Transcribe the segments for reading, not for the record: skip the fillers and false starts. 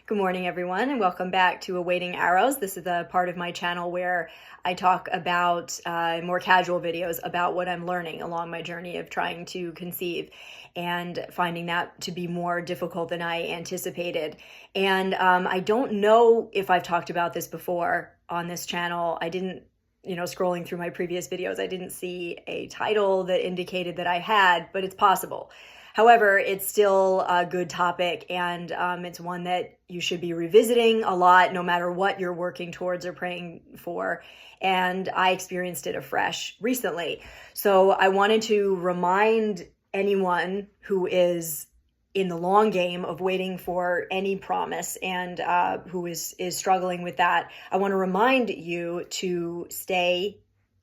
Good morning, everyone, and welcome back to Awaiting Arrows. This is the part of my channel where I talk about more casual videos about what I'm learning along my journey of trying to conceive and finding that to be more difficult than I anticipated. And I don't know if I've talked about this before on this channel. I didn't, scrolling through my previous videos, I didn't see a title that indicated that I had, but it's possible. However, it's still a good topic, and it's one that you should be revisiting a lot, no matter what you're working towards or praying for. And I experienced it afresh recently. So I wanted to remind anyone who is in the long game of waiting for any promise and who is struggling with that. I want to remind you to stay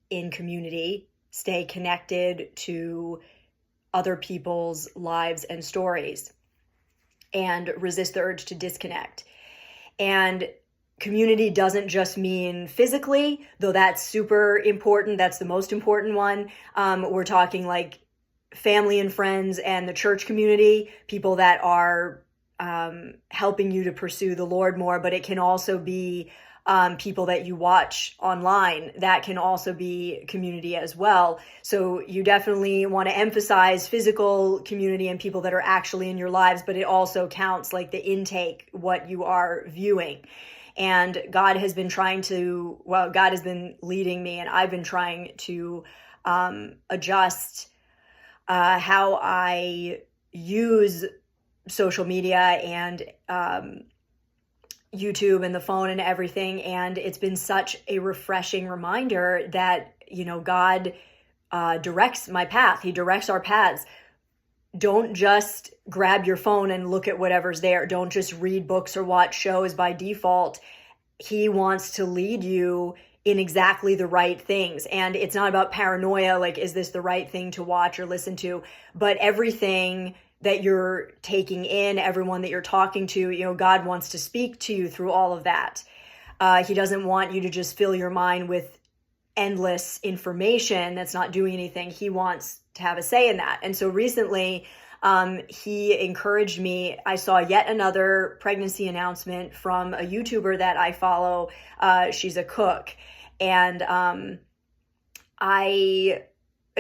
in community, stay connected to other people's lives and stories, and resist the urge to disconnect. And community doesn't just mean physically, though that's super important. That's the most important one. We're talking like family and friends and the church community, people that are helping you to pursue the Lord more, but it can also be people that you watch online. That can also be community as well. So you definitely want to emphasize physical community and people that are actually in your lives, but it also counts like the intake, what you are viewing. And God has been leading me, and I've been trying to adjust how I use social media and YouTube and the phone and everything. And it's been such a refreshing reminder that, God directs my path. He directs our paths. Don't just grab your phone and look at whatever's there. Don't just read books or watch shows by default. He wants to lead you in exactly the right things. And it's not about paranoia, like, is this the right thing to watch or listen to? But everything that you're taking in, everyone that you're talking to, God wants to speak to you through all of that. He doesn't want you to just fill your mind with endless information that's not doing anything. He wants to have a say in that. And so recently, he encouraged me. I saw yet another pregnancy announcement from a YouTuber that I follow. She's a cook. And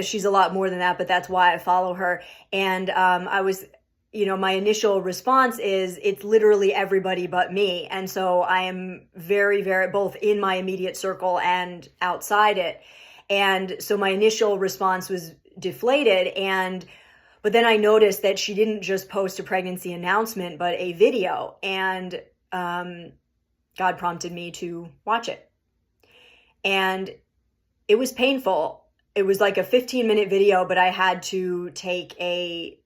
she's a lot more than that, but that's why I follow her. And I was, my initial response is it's literally everybody but me. And so I am very, very, both in my immediate circle and outside it. And so my initial response was deflated. But then I noticed that she didn't just post a pregnancy announcement, but a video. And God prompted me to watch it. And it was painful. It was like a 15-minute video, but I had to take the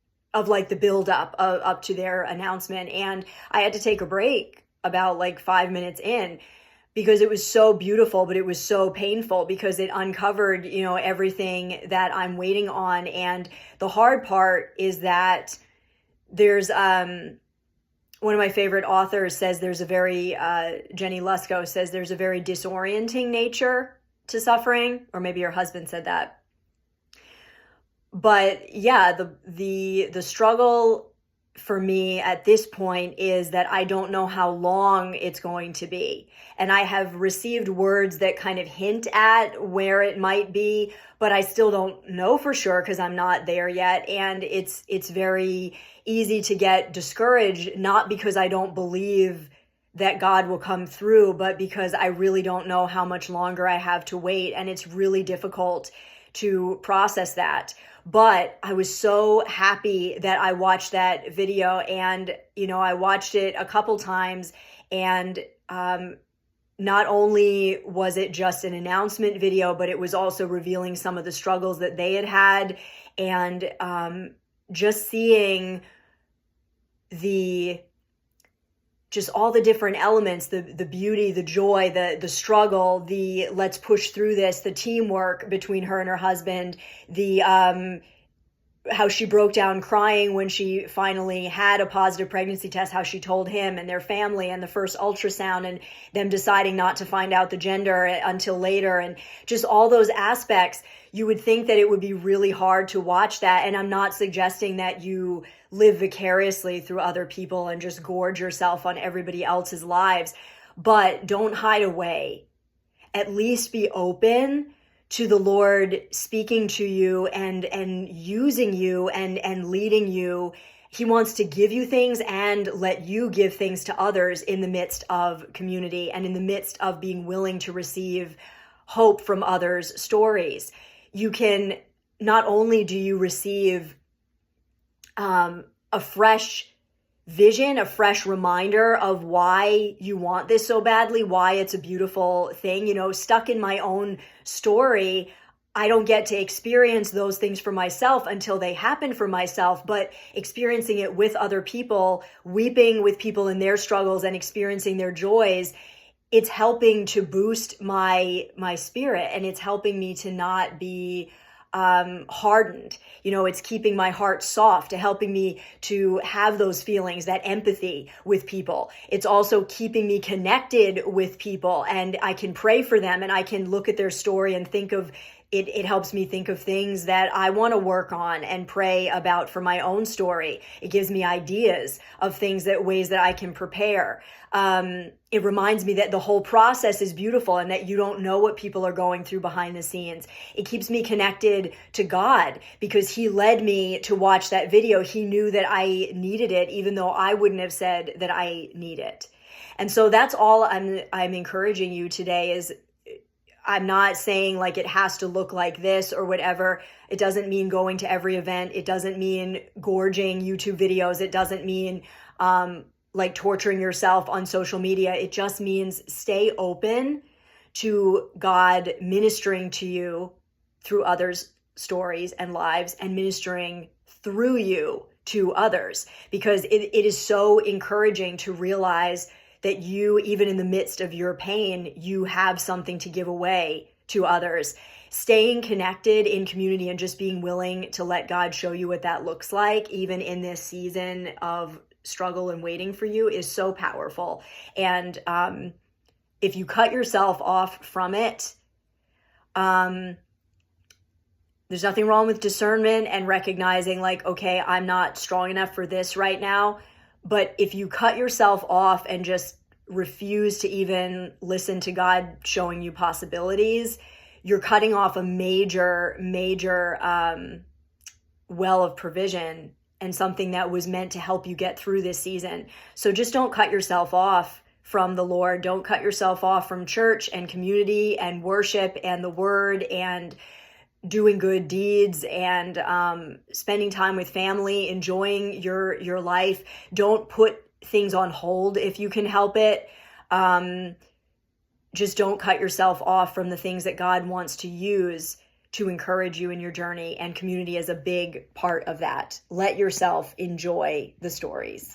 build up to their announcement. And I had to take a break about like 5 minutes in because it was so beautiful, but it was so painful because it uncovered, everything that I'm waiting on. And the hard part is that there's, one of my favorite authors says there's a very, Jenny Lusko says there's a very disorienting nature to suffering, or maybe your husband said that. But yeah, the struggle for me at this point is that I don't know how long it's going to be. And I have received words that kind of hint at where it might be, but I still don't know for sure because I'm not there yet. And it's very easy to get discouraged, not because I don't believe that God will come through, but because I really don't know how much longer I have to wait. And it's really difficult to process that. But I was so happy that I watched that video, and, I watched it a couple times, and not only was it just an announcement video, but it was also revealing some of the struggles that they had, and just seeing just all the different elements, the beauty, the joy, the struggle, the let's push through this, the teamwork between her and her husband, the how she broke down crying when she finally had a positive pregnancy test, how she told him and their family, and the first ultrasound, and them deciding not to find out the gender until later, and just all those aspects. You would think that it would be really hard to watch that. And I'm not suggesting that you live vicariously through other people and just gorge yourself on everybody else's lives. But don't hide away. At least be open to the Lord speaking to you and using you and leading you. He wants to give you things and let you give things to others in the midst of community and in the midst of being willing to receive hope from others' stories. You can, not only do you receive a fresh vision, a fresh reminder of why you want this so badly, why it's a beautiful thing. Stuck in my own story, I don't get to experience those things for myself until they happen for myself, but experiencing it with other people, weeping with people in their struggles and experiencing their joys, it's helping to boost my spirit, and it's helping me to not be hardened. It's keeping my heart soft, to helping me to have those feelings, that empathy with people. It's also keeping me connected with people, and I can pray for them, and I can look at their story and think of it. It helps me think of things that I want to work on and pray about for my own story. It gives me ideas of ways that I can prepare. It reminds me that the whole process is beautiful and that you don't know what people are going through behind the scenes. It keeps me connected to God because He led me to watch that video. He knew that I needed it, even though I wouldn't have said that I need it. And so that's all I'm encouraging you today is, I'm not saying like it has to look like this or whatever. It doesn't mean going to every event. It doesn't mean gorging YouTube videos. It doesn't mean like torturing yourself on social media. It just means stay open to God ministering to you through others' stories and lives and ministering through you to others, because it is so encouraging to realize that you, even in the midst of your pain, you have something to give away to others. Staying connected in community and just being willing to let God show you what that looks like, even in this season of struggle and waiting for you, is so powerful. And if you cut yourself off from it, there's nothing wrong with discernment and recognizing like, okay, I'm not strong enough for this right now. But if you cut yourself off and just refuse to even listen to God showing you possibilities, you're cutting off a major well of provision and something that was meant to help you get through this season. So just don't cut yourself off from the Lord. Don't cut yourself off from church and community and worship and the word and doing good deeds and spending time with family, enjoying your life. Don't put things on hold if you can help it. Just don't cut yourself off from the things that God wants to use to encourage you in your journey, and community is a big part of that. Let yourself enjoy the stories.